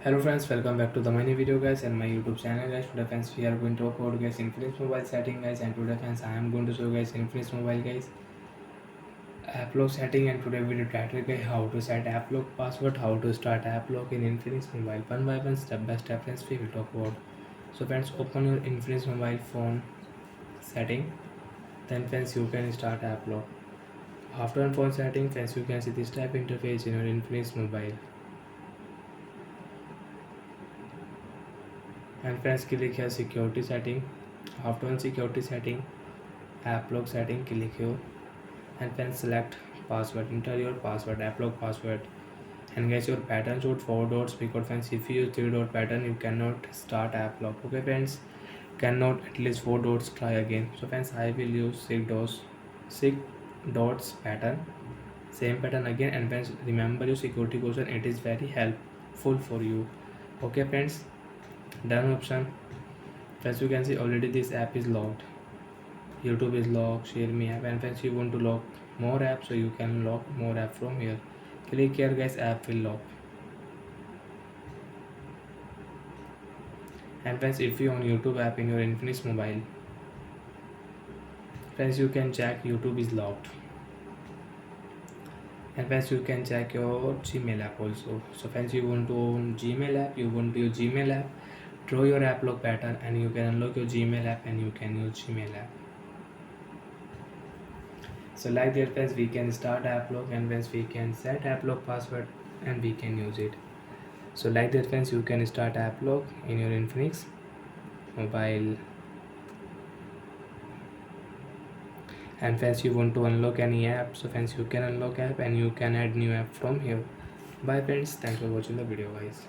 Hello friends, welcome back to the mini video guys and my YouTube channel guys. Today friends we are going to talk about guys Infinites mobile setting guys, and today friends I am going to show guys Infinites mobile guys applock setting, and today we will try guys how to set applock password, how to start applock in Infinites mobile one by one, step by step friends we will talk about. So friends, open your Infinites mobile phone setting, then friends you can start applock. After on phone setting friends you can see this type interface in your Infinites mobile, and friends click here security setting. After on security setting, applock setting, click here and then select password, enter your password, applock password, and guys your pattern should 4 dots, because friends if you use 3 dot pattern you cannot start applock. Okay friends, cannot at least 4 dots, try again. So friends I will use 6 dots pattern, same pattern again, and friends remember your security question, it is very helpful for you. Okay friends, done option. Friends you can see already this app is locked, YouTube is locked, share me app, and friends you want to lock more apps, so you can lock more app from here. Click here guys, app will lock. And friends if you on YouTube app in your Infinix mobile, friends you can check YouTube is locked. And friends you can check your Gmail app also. So friends you want to own Gmail app, you want to use Gmail app, draw your app lock pattern and you can unlock your Gmail app and you can use Gmail app. So like that friends we can start app lock, and friends we can set app lock password and we can use it. So like that friends you can start app lock in your Infinix mobile. And friends you want to unlock any app, so friends you can unlock app and you can add new app from here. Bye friends, thanks for watching the video guys.